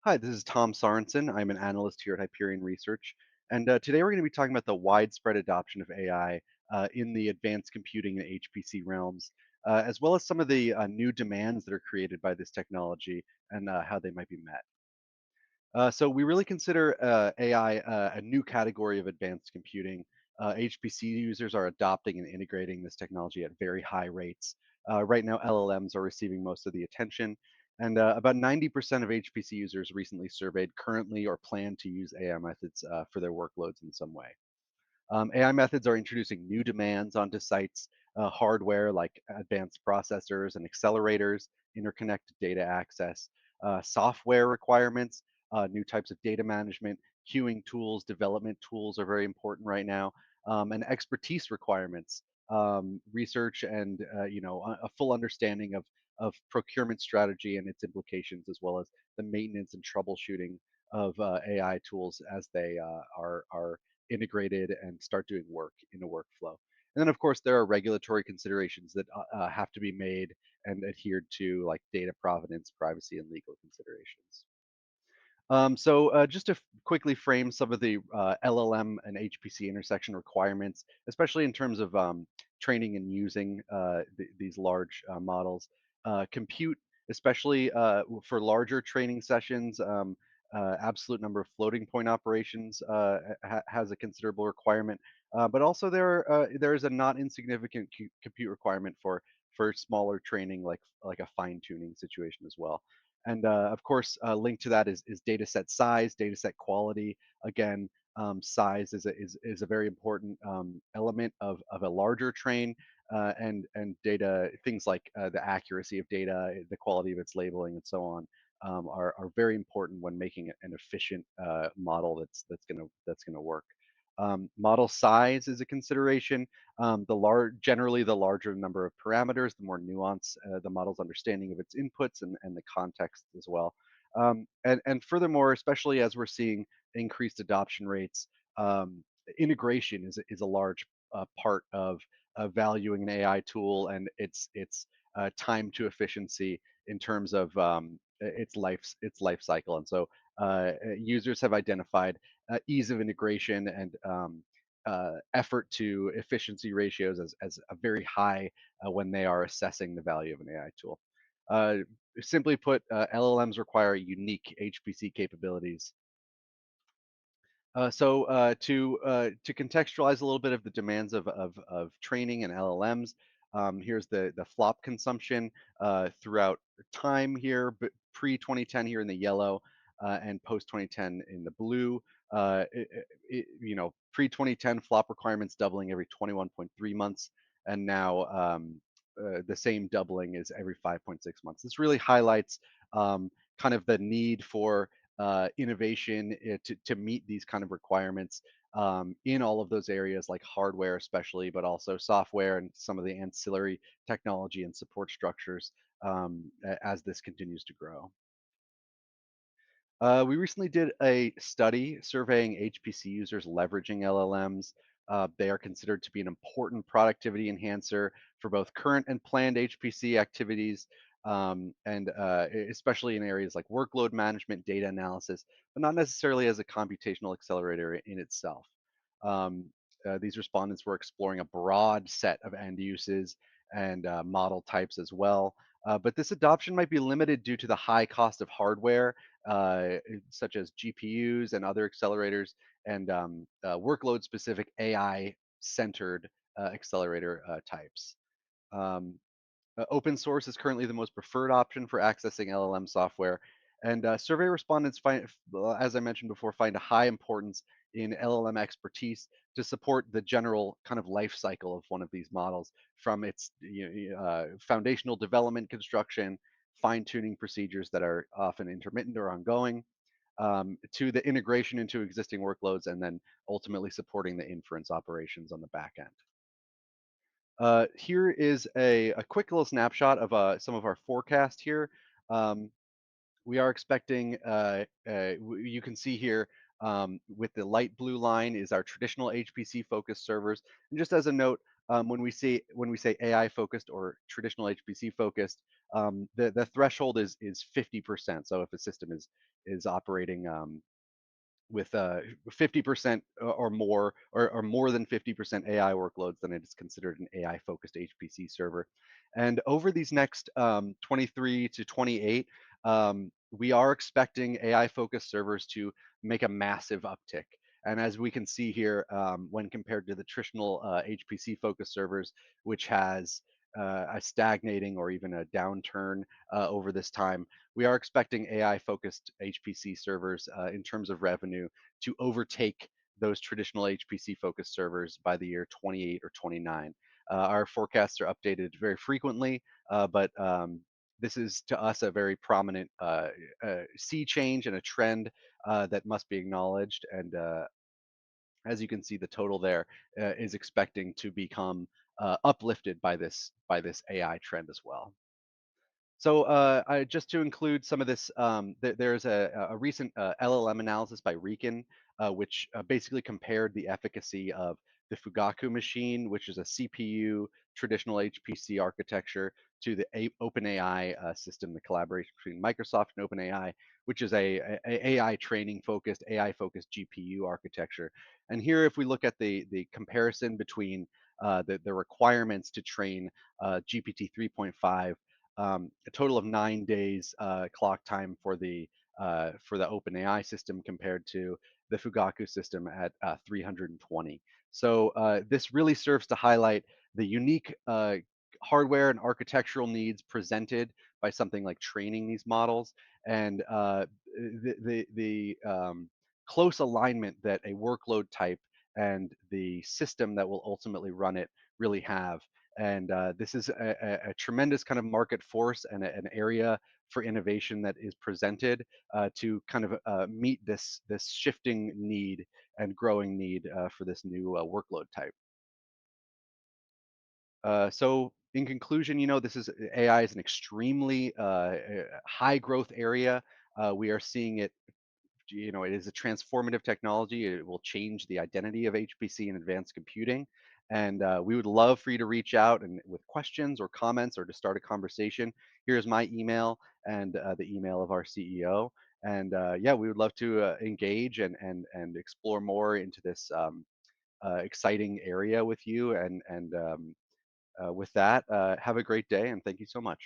Hi, this is Tom Sorensen. I'm an analyst here at Hyperion Research. And today we're going to be talking about the widespread adoption of AI in the advanced computing and HPC realms, as well as some of the new demands that are created by this technology and how they might be met. So we really consider AI a new category of advanced computing. HPC users are adopting and integrating this technology at very high rates. Right now, LLMs are receiving most of the attention, and about 90% of HPC users recently surveyed currently or plan to use AI methods for their workloads in some way. AI methods are introducing new demands onto sites, hardware like advanced processors and accelerators, interconnected data access, software requirements, new types of data management, queuing tools, development tools are very important right now, and expertise requirements, research, and a full understanding of procurement strategy and its implications, as well as the maintenance and troubleshooting of AI tools as they are integrated and start doing work in a workflow. And then, of course, there are regulatory considerations that have to be made and adhered to, like data provenance, privacy, and legal considerations. Just to quickly frame some of the LLM and HPC intersection requirements, especially in terms of training and using these large models, compute, especially for larger training sessions, absolute number of floating point operations has a considerable requirement, but also there is a not insignificant compute requirement for smaller training, like a fine tuning situation as well. And of course, linked to that is data set size, data set quality. Again, size is a very important element of a larger train, and data things like the accuracy of data, the quality of its labeling, and so on. Are very important when making an efficient model that's gonna work. Model size is a consideration. Generally, the larger the number of parameters, the more nuance the model's understanding of its inputs and the context as well. And furthermore, especially as we're seeing increased adoption rates, integration is a large part of valuing an AI tool and its time to efficiency in terms of its life cycle. And so users have identified ease of integration and effort to efficiency ratios as a very high when they are assessing the value of an AI tool. Uh, Simply put, LLMs require unique HPC capabilities. To contextualize a little bit of the demands of training and LLMs, here's the flop consumption throughout time here, but pre 2010 here in the yellow, and post 2010 in the blue. Pre 2010 flop requirements doubling every 21.3 months, and now the same doubling is every 5.6 months. This really highlights kind of the need for innovation to meet these kind of requirements in all of those areas, like hardware, especially, but also software and some of the ancillary technology and support structures as this continues to grow. We recently did a study surveying HPC users leveraging LLMs. They are considered to be an important productivity enhancer for both current and planned HPC activities, especially in areas like workload management, data analysis, but not necessarily as a computational accelerator in itself. These respondents were exploring a broad set of end uses and model types as well. But this adoption might be limited due to the high cost of hardware, uh, such as GPUs and other accelerators, and workload specific AI centered accelerator types. Um, Open source is currently the most preferred option for accessing LLM software. And survey respondents as I mentioned before, find a high importance in LLM expertise to support the general kind of life cycle of one of these models, from its foundational development, construction, fine tuning procedures that are often intermittent or ongoing, to the integration into existing workloads, and then ultimately supporting the inference operations on the back end. Here is a quick little snapshot of some of our forecast here. Um, we are expecting, you can see here with the light blue line is our traditional HPC focused servers. And just as a note, When we say AI focused or traditional HPC focused, the threshold is 50%. So if a system is operating with 50% or more, or more than 50% AI workloads, then it is considered an AI focused HPC server. And over these next 23 to 28, we are expecting AI focused servers to make a massive uptick. And as we can see here, when compared to the traditional HPC focused servers, which has a stagnating or even a downturn over this time, we are expecting AI focused HPC servers in terms of revenue to overtake those traditional HPC focused servers by the year 28 or 29. Our forecasts are updated very frequently, but this is to us a very prominent sea change and a trend that must be acknowledged. And as you can see, the total there is expecting to become uplifted by this AI trend as well. So, just to include some of this, there's a recent LLM analysis by Recon, which basically compared the efficacy of the Fugaku machine, which is a CPU traditional HPC architecture, to the OpenAI system, the collaboration between Microsoft and OpenAI, which is a AI training focused, AI focused GPU architecture. And here, if we look at the comparison between the requirements to train GPT 3.5, a total of 9 days clock time for the OpenAI system compared to the Fugaku system at 320. So this really serves to highlight the unique hardware and architectural needs presented by something like training these models, and the close alignment that a workload type and the system that will ultimately run it really have. And this is a tremendous kind of market force and an area for innovation that is presented to kind of meet this shifting need and growing need for this new workload type. So in conclusion, this is AI is an extremely high growth area. We are seeing it. It is a transformative technology. It will change the identity of HPC and advanced computing. And we would love for you to reach out and with questions or comments or to start a conversation. Here's my email and the email of our CEO. And yeah, we would love to engage and explore more into this exciting area with you. And with that, have a great day and thank you so much.